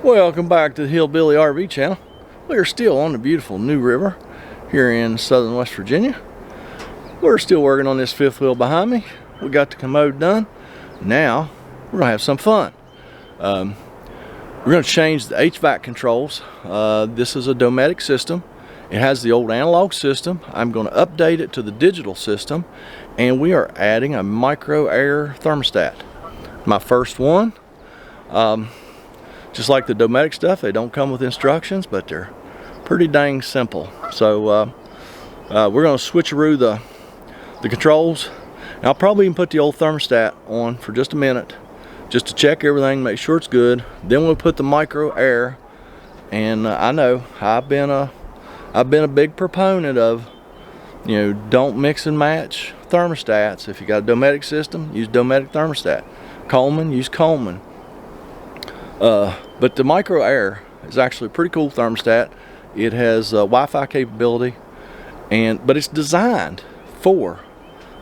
Welcome back to the Hillbilly RV channel. We are still on the beautiful New River here in southern West Virginia. We're still working on this fifth wheel behind me. We got the commode done. Now we're gonna have some fun. We're gonna change the HVAC controls. This is a Dometic system. It has the old analog system. I'm gonna update it to the digital system, and we are adding a Micro-air Thermostat. My first one. Just like the Dometic stuff, they don't come with instructions, but they're pretty dang simple. So we're going to switcheroo the controls. And I'll probably even put the old thermostat on for just a minute, just to check everything, make sure it's good. Then we'll put the Micro-air. And I know I've been a big proponent of, don't mix and match thermostats. If you got a Dometic system, use Dometic thermostat. Coleman, use Coleman. But the Micro-air is actually a pretty cool thermostat. It has Wi-Fi capability, but it's designed for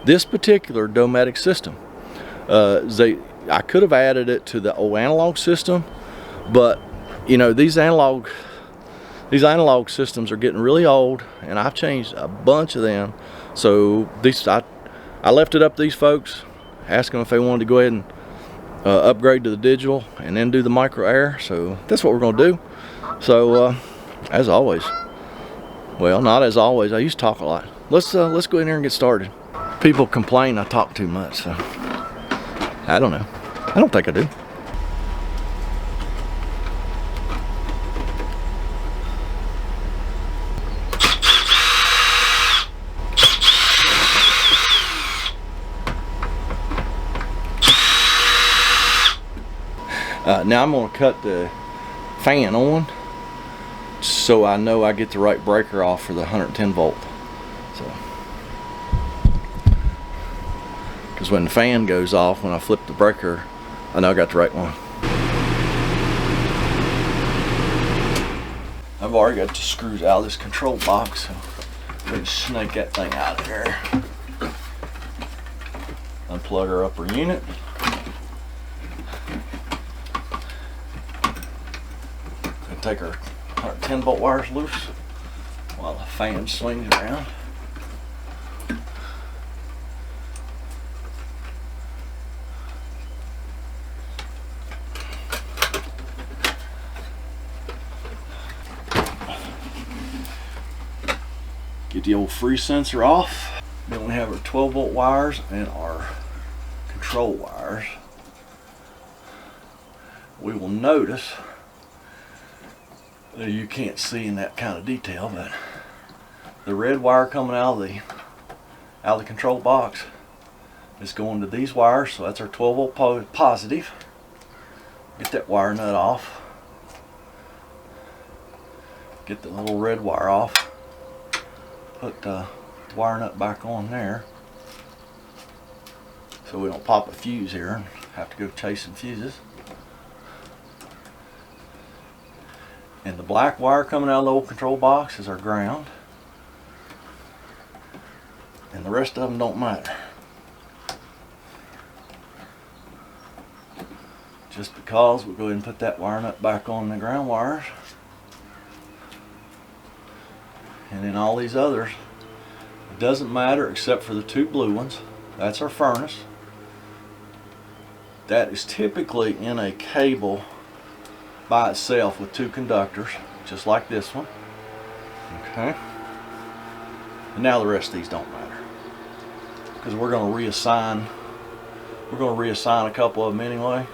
this particular Dometic system. I could have added it to the old analog system, but these analog systems are getting really old, and I've changed a bunch of them. So I left it up to these folks, asking them if they wanted to go ahead and upgrade to the digital and then do the Micro-air. So that's what we're going to do. So as always, well, not as always, I used to talk a lot. Let's go in here and get started. People complain I talk too much, so I don't know. I don't think I do. Now I'm going to cut the fan on so I know I get the right breaker off for the 110 volt. So, because when the fan goes off, when I flip the breaker, I know I got the right one. I've already got the screws out of this control box, so I'm going to snake that thing out of there. Unplug our upper unit. Take our 110 volt wires loose while the fan swings around. Get the old freeze sensor off. Then we have our 12 volt wires and our control wires. We will notice, you can't see in that kind of detail, but the red wire coming out of the control box is going to these wires, so that's our 12 volt positive. Get that wire nut off. Get the little red wire off. Put the wire nut back on there, so we don't pop a fuse here and have to go chasing fuses. And the black wire coming out of the old control box is our ground. And the rest of them don't matter. Just because, we'll go ahead and put that wire nut back on the ground wires. And then all these others, it doesn't matter except for the two blue ones. That's our furnace. That is typically in a cable by itself with two conductors, just like this one. Okay. And now the rest of these don't matter, because we're going to reassign a couple of them anyway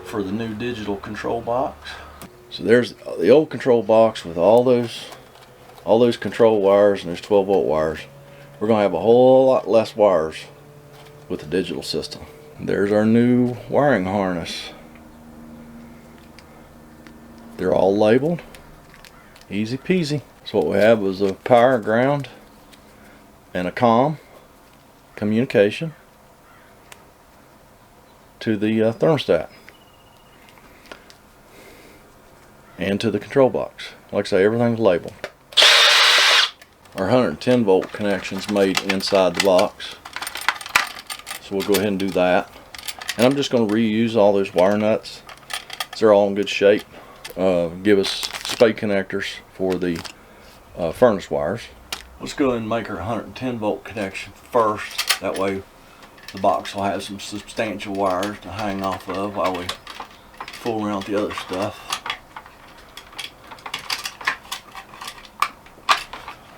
for the new digital control box. So there's the old control box with all those control wires and those 12 volt wires. We're going to have a whole lot less wires with the digital system. There's our new wiring harness. They're all labeled, easy peasy. So what we have is a power, ground, and a communication to the thermostat and to the control box. Like I say, everything's labeled. Our 110 volt connection's made inside the box, so we'll go ahead and do that. And I'm just going to reuse all those wire nuts They're all in good shape. Give us spade connectors for the furnace wires. Let's go ahead and make our 110 volt connection first. That way the box will have some substantial wires to hang off of while we fool around with the other stuff.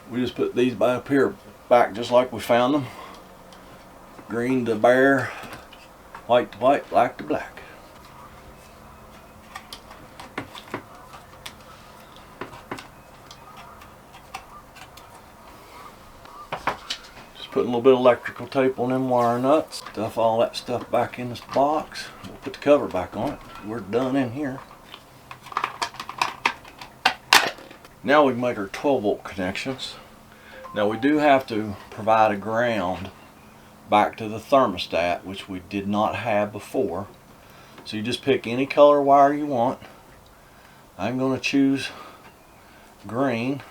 We just put these back up here, back just like we found them. Green to bare, white to white, black to black. Putting a little bit of electrical tape on them wire nuts. Stuff all that stuff back in this box. We'll put the cover back on it. We're done in here. Now we can make our 12 volt connections. Now we do have to provide a ground back to the thermostat, which we did not have before. So you just pick any color wire you want. I'm going to choose green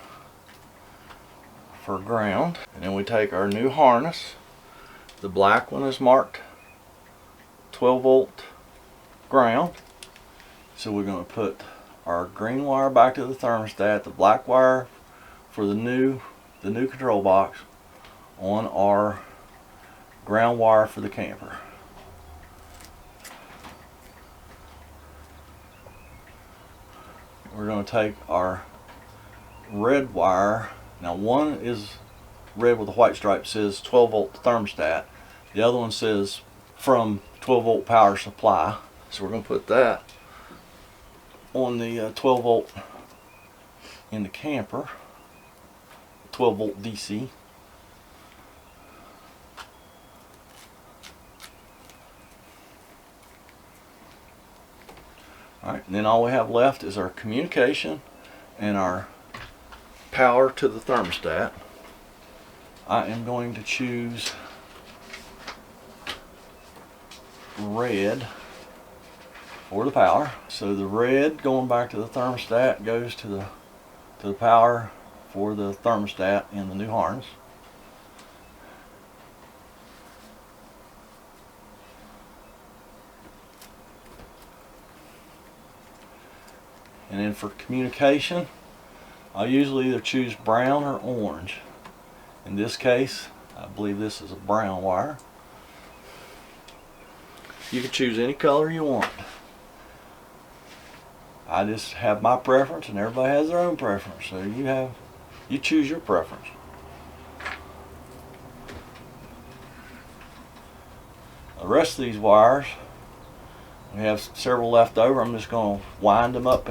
for ground, and then we take our new harness. The black one is marked 12 volt ground, so we're going to put our green wire back to the thermostat, the black wire for the new control box on our ground wire for the camper. We're going to take our red wire. Now one is red with a white stripe, says 12 volt thermostat. The other one says from 12 volt power supply. So we're going to put that on the 12 volt in the camper. 12 volt DC. Alright, and then all we have left is our communication and our power to the thermostat. I am going to choose red for the power. So the red going back to the thermostat goes to the power for the thermostat in the new harness. And then for communication, I usually either choose brown or orange. In this case, I believe this is a brown wire. You can choose any color you want. I just have my preference, and everybody has their own preference. So you choose your preference. The rest of these wires, we have several left over. I'm just going to wind them up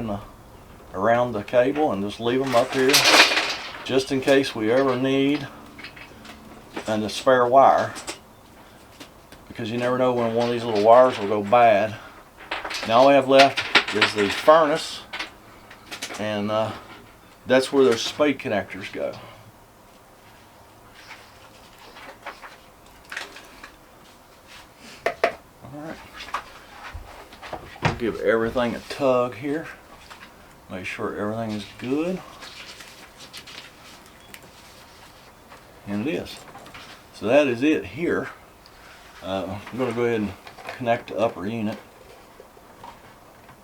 around the cable and just leave them up here just in case we ever need a spare wire, because you never know when one of these little wires will go bad. Now all we have left is the furnace, and that's where those spade connectors go. Alright, we'll give everything a tug here. Make sure everything is good. And it is. So that is it here. I'm going to go ahead and connect the upper unit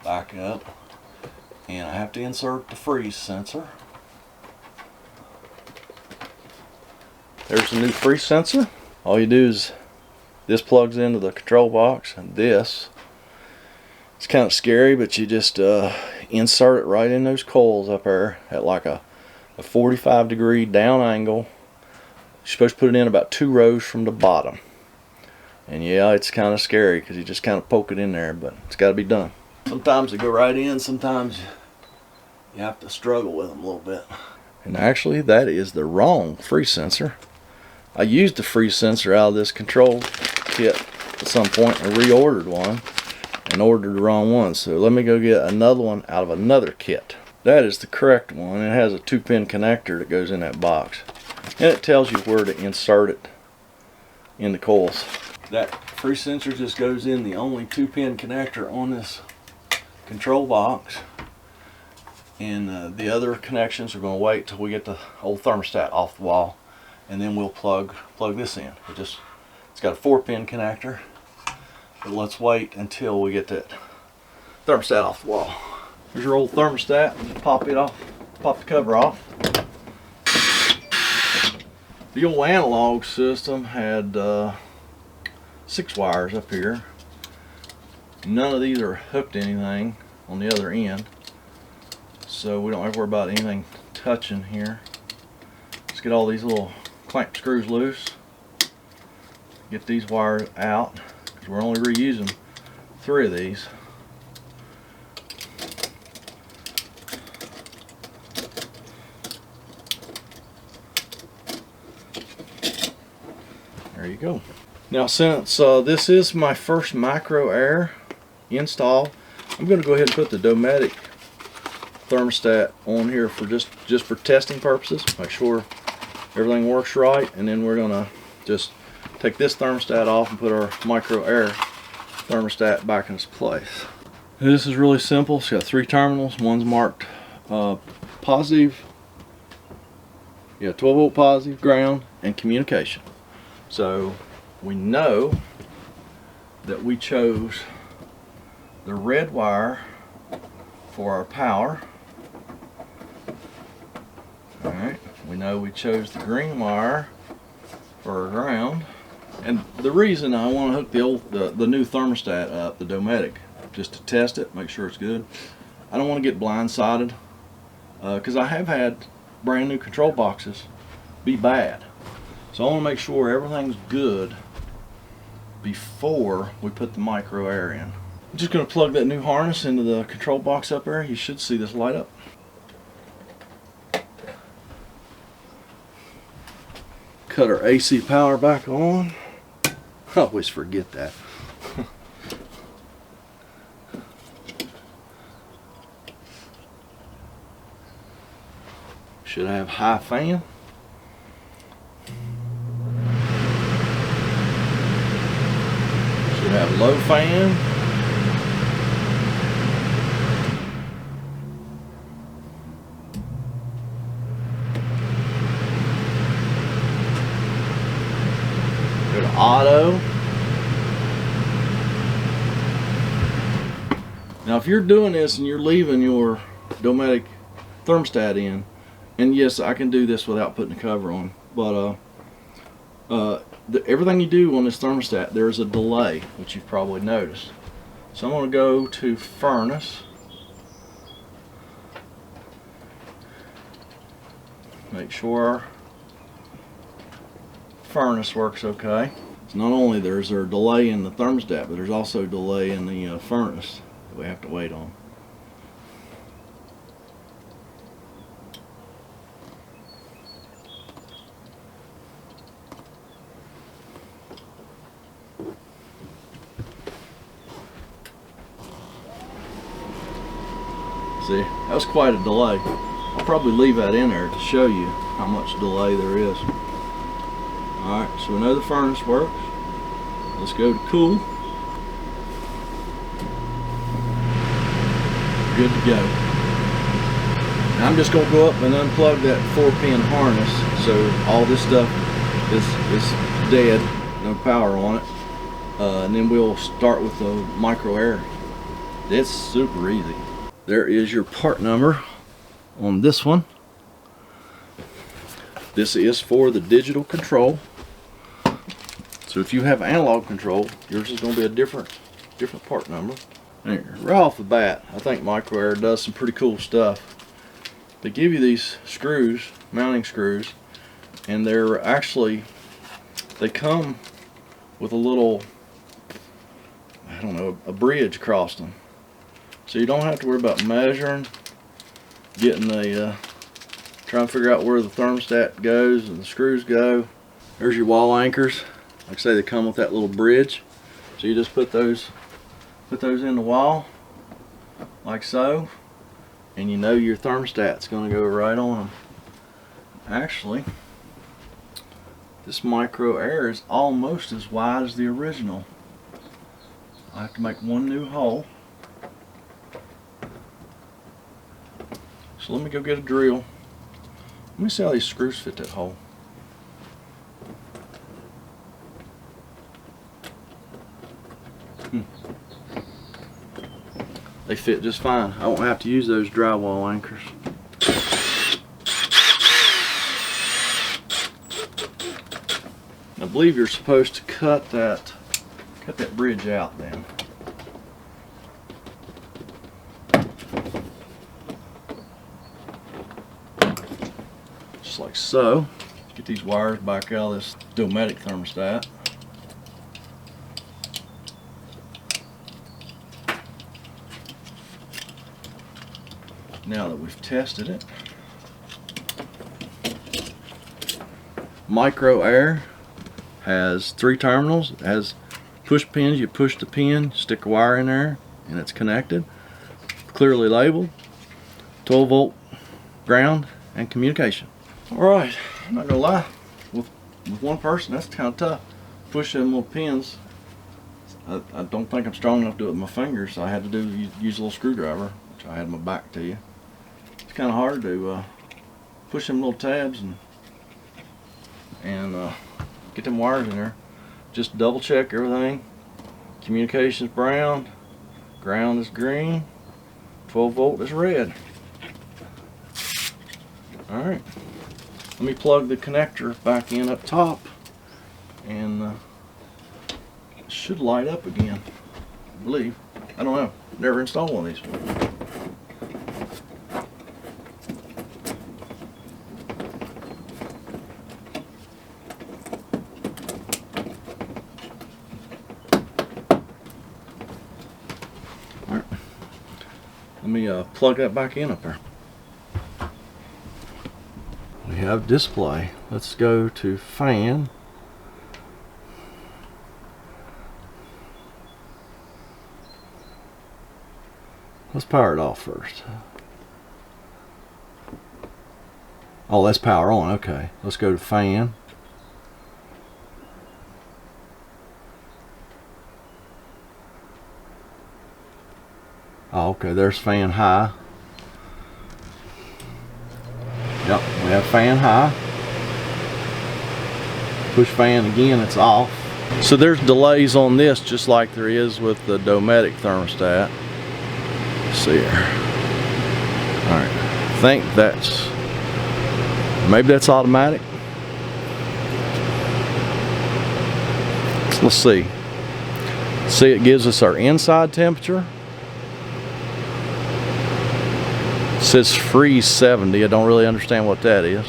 back up. And I have to insert the freeze sensor. There's the new freeze sensor. All you do is this plugs into the control box, and this, it's kind of scary, but you just insert it right in those coils up there at like a 45-degree down angle. You're supposed to put it in about 2 rows from the bottom. And yeah, it's kind of scary because you just kind of poke it in there, but it's got to be done. Sometimes they go right in, sometimes you have to struggle with them a little bit. And actually, that is the wrong freeze sensor. I used the freeze sensor out of this control kit at some point and reordered one and ordered the wrong one. So let me go get another one out of another kit. That is the correct one. It has a 2-pin connector that goes in that box. And it tells you where to insert it in the coils. That freeze sensor just goes in the only 2-pin connector on this control box. And the other connections are going to wait till we get the old thermostat off the wall, and then we'll plug this in. It's got a 4-pin connector, but let's wait until we get that thermostat off the wall. Here's your old thermostat. Pop it off, pop the cover off. The old analog system had 6 wires up here. None of these are hooked to anything on the other end, so we don't have to worry about anything touching here. Let's get all these little clamp screws loose. Get these wires out, because we're only reusing 3 of these. There you go. Now, since this is my first Micro-air install, I'm going to go ahead and put the Dometic thermostat on here for just for testing purposes. Make sure everything works right, and then we're going to just take this thermostat off and put our Micro-air thermostat back in its place. This is really simple. It's got 3 terminals. One's marked positive, 12-volt positive, ground, and communication. So we know that we chose the red wire for our power. Alright, we know we chose the green wire for our ground. And the reason I want to hook the new thermostat up, the Dometic, just to test it, make sure it's good. I don't want to get blindsided, because I have had brand new control boxes be bad. So I want to make sure everything's good before we put the Micro-air in. I'm just going to plug that new harness into the control box up there. You should see this light up. Cut our AC power back on. I always forget that. Should have high fan. Should have low fan. Go to auto. Now if you're doing this and you're leaving your Dometic thermostat in, and yes, I can do this without putting the cover on, but everything you do on this thermostat, there's a delay, which you've probably noticed. So I'm going to go to furnace. Make sure our furnace works okay. So not only there's a delay in the thermostat, but there's also a delay in the furnace that we have to wait on. See, that was quite a delay. I'll probably leave that in there to show you how much delay there is. Alright, so we know the furnace works. Let's go to cool. Good to go. Now I'm just going to go up and unplug that 4-pin harness, so all this stuff is dead, no power on it. And then we'll start with the Micro-air. It's super easy. There is your part number on this one. This is for the digital control. So if you have analog control, yours is going to be a different part number. And right off the bat, I think Micro-air does some pretty cool stuff. They give you these screws, mounting screws, and they're actually, they come with a little, I don't know, a bridge across them. So you don't have to worry about measuring, getting trying to figure out where the thermostat goes and the screws go. There's your wall anchors. Like I say, they come with that little bridge. So you just put those in the wall, like so, and you know your thermostat's going to go right on them. Actually, this Micro-air is almost as wide as the original. I have to make one new hole. So let me go get a drill. Let me see how these screws fit that hole. They They fit just fine. I won't have to use those drywall anchors. I believe you're supposed to cut that bridge out then. Just like so. Get these wires back out of this Dometic thermostat. Now that we've tested it, Micro-air has 3 terminals. It has push pins. You push the pin, stick a wire in there, and it's connected. Clearly labeled. 12 volt ground and communication. Alright, I'm not gonna lie, with one person that's kind of tough. Push them little pins. I don't think I'm strong enough to do it with my fingers, so I had to use a little screwdriver, which I had my back to you. It's kind of hard to push them little tabs and get them wires in there. Just double check everything. Communication's brown, ground is green, 12 volt is red. Alright, let me plug the connector back in up top, and it should light up again, I believe. I don't know, never installed one of these before. Let me plug that back in up there. We have display. Let's go to fan. Let's power it off first. Oh, that's power on. Okay. Let's go to fan. Oh, okay, there's fan high. Yep, we have fan high. Push fan again, it's off. So there's delays on this just like there is with the Dometic thermostat. Let's see here. Alright, I think maybe that's automatic. Let's see. See, it gives us our inside temperature. It says freeze 70. I don't really understand what that is.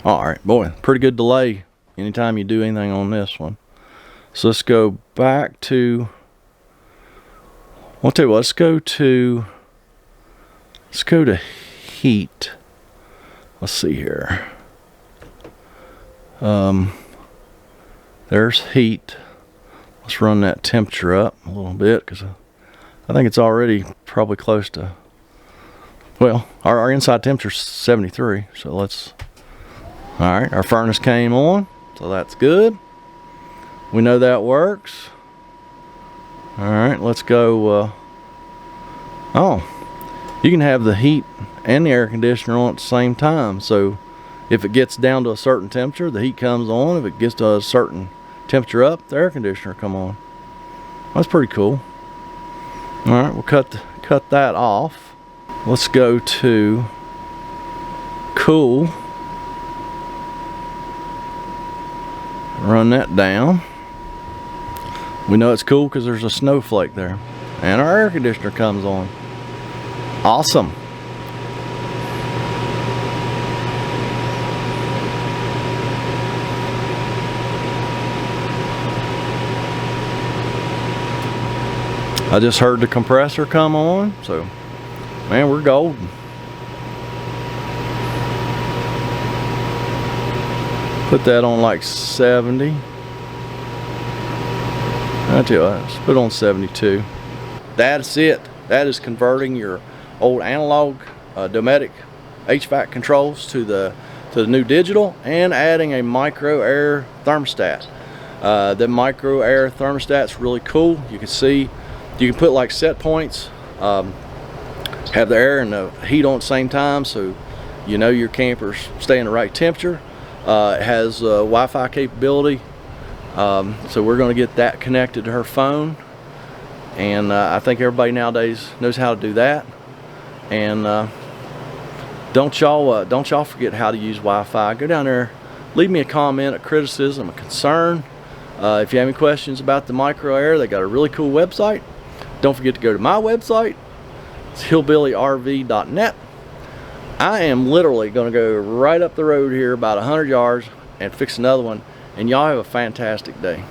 Alright, boy, pretty good delay anytime you do anything on this one. So let's go back to, I'll tell you what, let's go to heat. Let's see here. There's heat. Let's run that temperature up a little bit, because I think it's already probably close to, well, our inside temperature is 73, so let's, alright, our furnace came on, so that's good. We know that works. Alright, let's go, oh, you can have the heat and the air conditioner on at the same time, so if it gets down to a certain temperature, the heat comes on. If it gets to a certain temperature up, the air conditioner come on. That's pretty cool. Alright, we'll cut that off. Let's go to cool. Run that down. We know it's cool because there's a snowflake there. And our air conditioner comes on. Awesome. I just heard the compressor come on, so man, we're golden. Put that on like 70. I tell you what, let's put it on 72. That's it. That is converting your old analog Dometic HVAC controls to the new digital, and adding a Micro-air thermostat. The Micro-air thermostat's really cool. You can see, you can put like set points, have the air and the heat on at the same time, so you know your camper's staying the right temperature. It has Wi-Fi capability, so we're going to get that connected to her phone, and I think everybody nowadays knows how to do that. And don't y'all forget how to use Wi-Fi. Go down there, leave me a comment, a criticism, a concern. If you have any questions about the Micro-air, they got a really cool website. Don't forget to go to my website. It's hillbillyrv.net. I am literally going to go right up the road here about 100 yards and fix another one, and y'all have a fantastic day.